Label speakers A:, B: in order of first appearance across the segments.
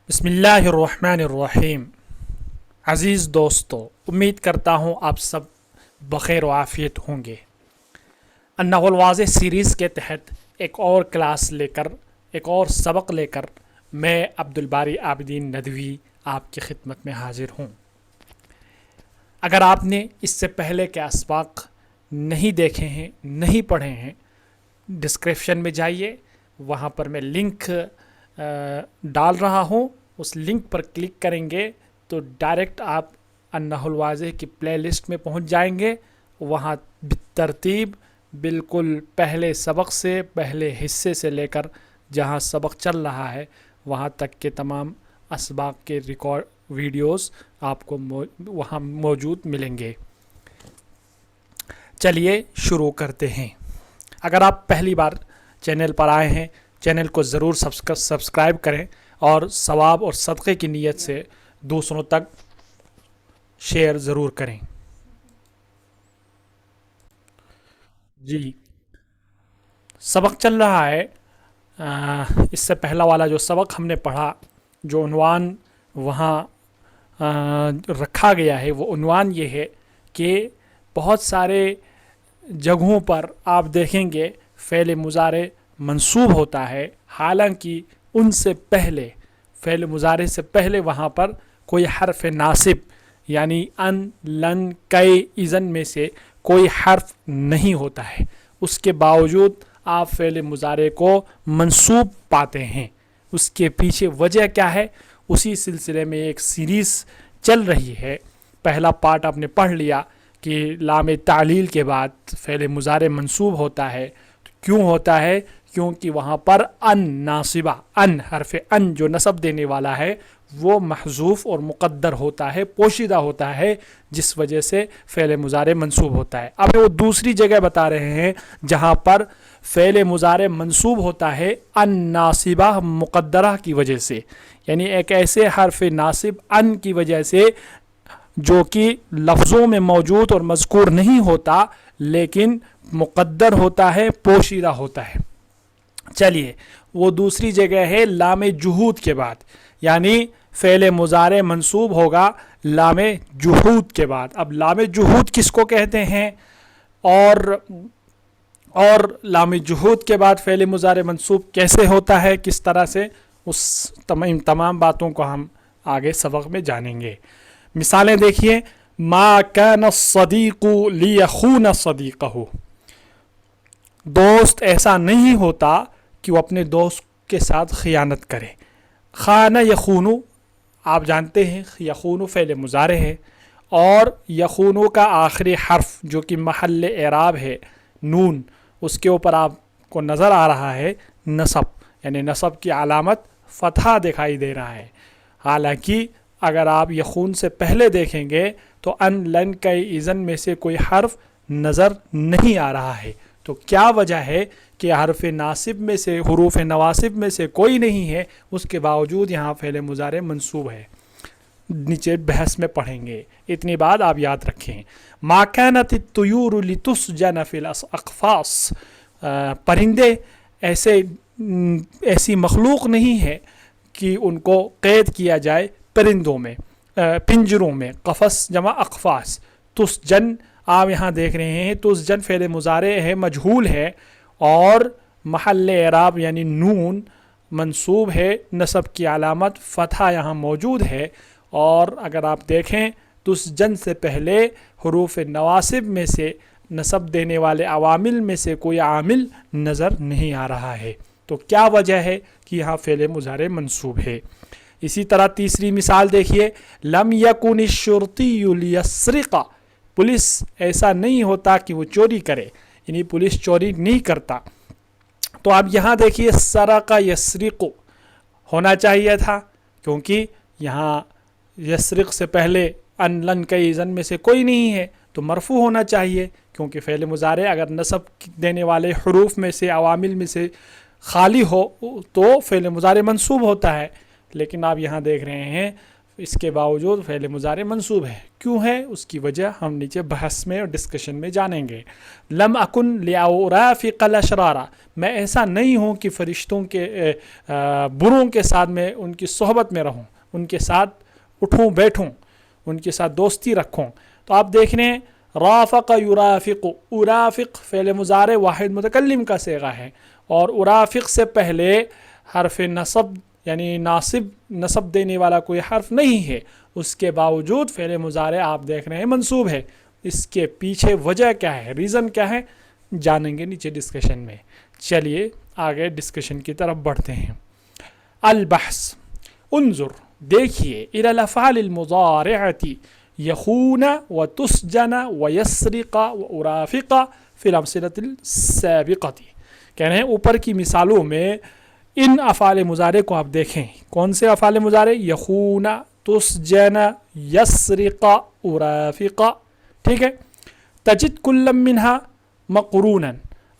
A: بسم اللہ الرحمن الرحیم۔ عزیز دوستو، امید کرتا ہوں آپ سب بخیر و عافیت ہوں گے۔ النحو الواضح سیریز کے تحت ایک اور کلاس لے کر، ایک اور سبق لے کر میں عبدالباری عابدین ندوی آپ کی خدمت میں حاضر ہوں۔ اگر آپ نے اس سے پہلے کے اسباق نہیں دیکھے ہیں، نہیں پڑھے ہیں، ڈسکرپشن میں جائیے، وہاں پر میں لنک ڈال رہا ہوں، اس لنک پر کلک کریں گے تو ڈائریکٹ آپ النحو الواضح کی پلے لسٹ میں پہنچ جائیں گے۔ وہاں ترتیب بالکل پہلے سبق سے، پہلے حصے سے لے کر جہاں سبق چل رہا ہے وہاں تک کے تمام اسباق کے ریکارڈ ویڈیوز آپ کو وہاں موجود ملیں گے۔ چلیے شروع کرتے ہیں۔ اگر آپ پہلی بار چینل پر آئے ہیں، چینل کو ضرور سبسکرائب کریں اور ثواب اور صدقے کی نیت سے دوسروں تک شیئر ضرور کریں۔ جی، سبق چل رہا ہے۔ اس سے پہلا والا جو سبق ہم نے پڑھا، جو عنوان وہاں رکھا گیا ہے، وہ عنوان یہ ہے کہ بہت سارے جگہوں پر آپ دیکھیں گے فعل مضارع منصوب ہوتا ہے، حالانکہ ان سے پہلے، فعل مضارع سے پہلے وہاں پر کوئی حرف ناصب یعنی ان، لن، کئی، اذن میں سے کوئی حرف نہیں ہوتا ہے۔ اس کے باوجود آپ فعل مضارع کو منصوب پاتے ہیں۔ اس کے پیچھے وجہ کیا ہے؟ اسی سلسلے میں ایک سیریز چل رہی ہے۔ پہلا پارٹ آپ نے پڑھ لیا کہ لام تعلیل کے بعد فعل مضارع منصوب ہوتا ہے۔ کیوں ہوتا ہے؟ کیونکہ وہاں پر ان ناصبہ، ان حرف ان جو نصب دینے والا ہے وہ محذوف اور مقدر ہوتا ہے، پوشیدہ ہوتا ہے، جس وجہ سے فعل مضارع منصوب ہوتا ہے۔ اب وہ دوسری جگہ بتا رہے ہیں جہاں پر فعل مضارع منصوب ہوتا ہے ان ناصبہ مقدرہ کی وجہ سے، یعنی ایک ایسے حرف ناصب ان کی وجہ سے جو کہ لفظوں میں موجود اور مذکور نہیں ہوتا لیکن مقدر ہوتا ہے، پوشیدہ ہوتا ہے۔ چلیے، وہ دوسری جگہ ہے لام جحود کے بعد، یعنی فعل مضارع منصوب ہوگا لام جحود کے بعد۔ اب لام جحود کس کو کہتے ہیں اور لام جحود کے بعد فعل مضارع منصوب کیسے ہوتا ہے، کس طرح سے، اس تمام باتوں کو ہم آگے سبق میں جانیں گے۔ مثالیں دیکھیے، ما کان الصدیق لیخون صدیقہ، دوست ایسا نہیں ہوتا کہ وہ اپنے دوست کے ساتھ خیانت کرے۔ خانہ یخونو، آپ جانتے ہیں یخونو فعل مضارع ہے، اور یخونو کا آخری حرف جو کہ محل اعراب ہے نون، اس کے اوپر آپ کو نظر آ رہا ہے نصب، یعنی نصب کی علامت فتحہ دکھائی دے رہا ہے۔ حالانکہ اگر آپ یخون سے پہلے دیکھیں گے تو ان، لن، کئی، اذن میں سے کوئی حرف نظر نہیں آ رہا ہے۔ تو کیا وجہ ہے کہ حرف ناصب میں سے، حروف نواسب میں سے کوئی نہیں ہے، اس کے باوجود یہاں فعل مضارع منصوب ہے؟ نیچے بحث میں پڑھیں گے، اتنی بات آپ یاد رکھیں۔ ما كانت الطيور لتسجن في الاقفاص، پرندے ایسی مخلوق نہیں ہے کہ ان کو قید کیا جائے پرندوں میں، پنجروں میں۔ قفص جمع اقفاص۔ تسجن آپ یہاں دیکھ رہے ہیں، تسجن فعل مضارع ہے، مجہول ہے، اور محل اعراب یعنی نون منصوب ہے، نصب کی علامت فتحہ یہاں موجود ہے۔ اور اگر آپ دیکھیں تسجن سے پہلے حروف نواسب میں سے، نصب دینے والے عوامل میں سے کوئی عامل نظر نہیں آ رہا ہے۔ تو کیا وجہ ہے کہ یہاں فعل مضارع منصوب ہے؟ اسی طرح تیسری مثال دیکھیے، لم یکن الشرطی لیسرق، پولیس ایسا نہیں ہوتا کہ وہ چوری کرے، یعنی پولیس چوری نہیں کرتا۔ تو اب یہاں دیکھیے سرق یسرق ہونا چاہیے تھا، کیونکہ یہاں یسرق سے پہلے ان، لن، کئی، اذن میں سے کوئی نہیں ہے، تو مرفوع ہونا چاہیے، کیونکہ فعل مضارع اگر نصب دینے والے حروف میں سے، عوامل میں سے خالی ہو تو فعل مضارع منصوب ہوتا ہے۔ لیکن آپ یہاں دیکھ رہے ہیں اس کے باوجود فعل مضارع منصوب ہے. کیوں ہے؟ اس کی وجہ ہم نیچے بحث میں اور ڈسکشن میں جانیں گے. لم اکن لأرافق الاشرار، میں ایسا نہیں ہوں کہ فرشتوں کے بروں کے ساتھ میں ان کی صحبت میں رہوں، ان کے ساتھ اٹھوں بیٹھوں، ان کے ساتھ دوستی رکھوں. تو آپ دیکھ رہے ہیں رافق یرافق، ارافق فعل مضارع واحد متکلم کا صیغہ ہے، اور ارافق سے پہلے حرف نصب یعنی نصب دینے والا کوئی حرف نہیں ہے. اس کے باوجود فعل مضارع آپ دیکھ رہے ہیں منصوب ہے. اس کے پیچھے وجہ کیا ہے، ریزن کیا ہے، جانیں گے نیچے ڈسکشن میں. چلیے آگے ڈسکشن کی طرف بڑھتے ہیں. البحث، انظر دیکھیے، الى الافعال المضارعة یخون و تسجن و یسرق و ارافق فی الامثلة السابقة. کہہ رہے ہیں اوپر کی مثالوں میں ان افعال مضارع کو آپ دیکھیں. کون سے افعال مضارع؟ یخون، تسجن، یسرق، ارافق. ٹھیک ہے. تجد کل منہا مقرونا،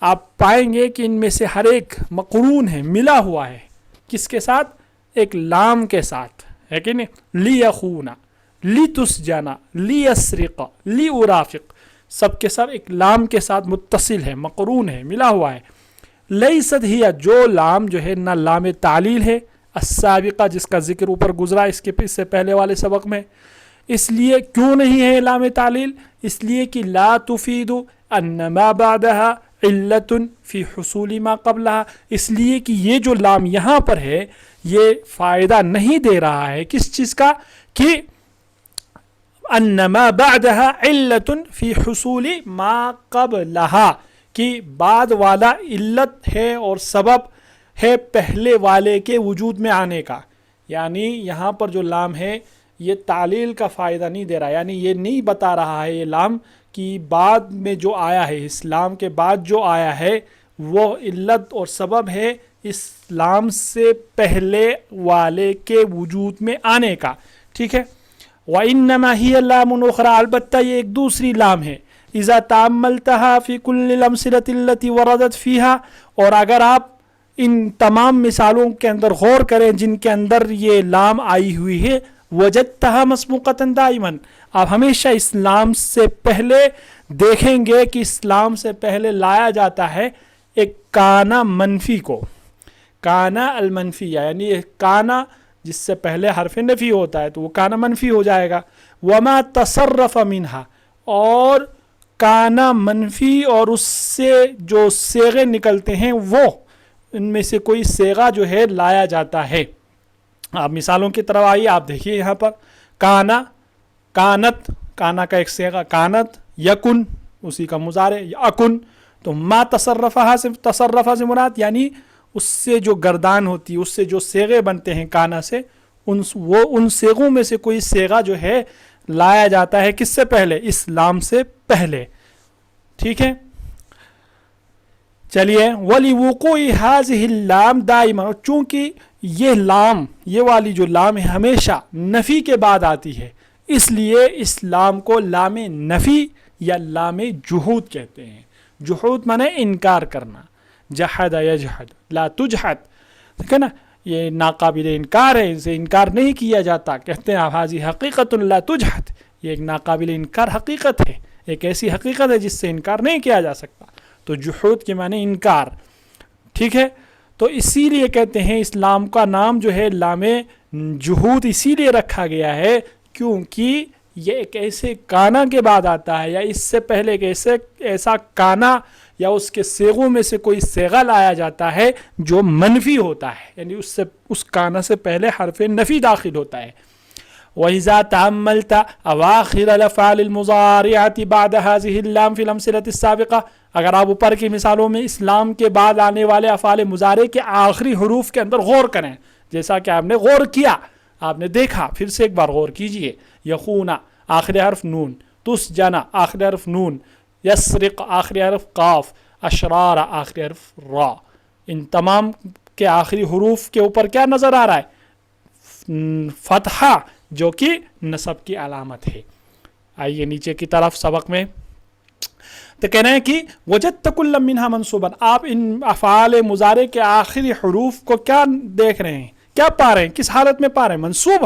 A: آپ پائیں گے کہ ان میں سے ہر ایک مقرون ہے، ملا ہوا ہے. کس کے ساتھ؟ ایک لام کے ساتھ، ہے کہ نہیں؟ لیخون، لتسجن، لیسرق، لارافق، سب کے سب ایک لام کے ساتھ متصل ہے، مقرون ہے، ملا ہوا ہے. لیست ہی، جو لام جو ہے نہ لام تعلیل ہے، السابقہ جس کا ذکر اوپر گزرا اس سے پہلے والے سبق میں. اس لیے کیوں نہیں ہے لام تعلیل؟ اس لیے کہ لا تفید ان ما بعدها علت فی حصول ما قبلها. اس لیے کہ یہ جو لام یہاں پر ہے یہ فائدہ نہیں دے رہا ہے کس چیز کا، کہ ان ما بعدها علت فی حصول ما قبلها، کہ بعد والا علت ہے اور سبب ہے پہلے والے کے وجود میں آنے کا. یعنی یہاں پر جو لام ہے یہ تعلیل کا فائدہ نہیں دے رہا، یعنی یہ نہیں بتا رہا ہے یہ لام کہ بعد میں جو آیا ہے، اس لام کے بعد جو آیا ہے وہ علت اور سبب ہے اس لام سے پہلے والے کے وجود میں آنے کا. ٹھیک ہے. وَإِنَّمَا هِيَ لَامٌ أُخْرَى، البتہ یہ ایک دوسری لام ہے. اذا تاملتها في كل الامثله التي وردت فيها، اور اگر آپ ان تمام مثالوں کے اندر غور کریں جن کے اندر یہ لام آئی ہوئی ہے، وجدتها مسبوقه دائما، آپ ہمیشہ اس لام سے پہلے دیکھیں گے کہ اس لام سے پہلے لایا جاتا ہے ایک کانا منفی کو. کانا المنفی، یعنی کانا جس سے پہلے حرف نفی ہوتا ہے تو وہ کانا منفی ہو جائے گا. وما تصرف منها، اور کانا منفی اور اس سے جو صیغے نکلتے ہیں وہ ان میں سے کوئی صیغہ جو ہے لایا جاتا ہے. آپ مثالوں کی طرف آئیے، آپ دیکھیے یہاں پر کانا، کانت، کانا کا ایک صیغہ کانت، یکن اسی کا مضارع اکن. تو ما تصرفہ سے مراد یعنی اس سے جو گردان ہوتی ہے، اس سے جو صیغے بنتے ہیں کانا سے، ان صیغوں میں سے کوئی صیغہ جو ہے لایا جاتا ہے کس سے پہلے؟ اس لام سے پہلے. ٹھیک ہے. چلیے. وَلِوُقُوعِ هَذِهِ اللَّامِ دَائِمًا، اور چونکہ یہ لام، یہ والی جو لام ہے ہمیشہ نفی کے بعد آتی ہے، اس لیے اس لام کو لام نفی یا لام جحود کہتے ہیں. جحود مانے انکار کرنا. جحد یجحد، لا تجحد، ٹھیک ہے نا، یہ ناقابل انکار ہے، اسے انکار نہیں کیا جاتا. کہتے ہیں حاضی حقیقت لا تجحد، یہ ایک ناقابل انکار حقیقت ہے، ایک ایسی حقیقت ہے جس سے انکار نہیں کیا جا سکتا. تو جحود کے معنی انکار. ٹھیک ہے. تو اسی لیے کہتے ہیں اس لام کا نام جو ہے لام جحود اسی لیے رکھا گیا ہے کیونکہ یہ ایک ایسے کانا کے بعد آتا ہے، یا اس سے پہلے ایک ایسا کانا یا اس کے صیغوں میں سے کوئی صیغہ لایا جاتا ہے جو منفی ہوتا ہے، یعنی اس کانا سے پہلے حرف نفی داخل ہوتا ہے. وَإِذَا تَأَمَّلْتَ أَوَاخِرَ الْأَفْعَالِ الْمُضَارِعَةِ بَعْدَ هَذِهِ اللَّامِ فِي الْأَمْثِلَةِ السَّابِقَةِ، اگر آپ اوپر کی مثالوں میں اسلام کے بعد آنے والے افعال مضارع کے آخری حروف کے اندر غور کریں، جیسا کہ آپ نے غور کیا، آپ نے دیکھا، پھر سے ایک بار غور کیجئے. یخونا آخری حرف نون، تسجنا آخری حرف نون، یسرق آخری حرف قاف، اشرار آخری حرف را. ان تمام کے آخری حروف کے اوپر کیا نظر آ رہا ہے؟ فتحہ، جو کہ نصب کی علامت ہے. آئیے نیچے کی طرف سبق میں تو کہنا ہے کہ وجدت کل منہا منصوبا، آپ ان افعال مضارع کے آخری حروف کو کیا دیکھ رہے ہیں، کیا پا رہے ہیں، کس حالت میں پا رہے ہیں؟ منصوب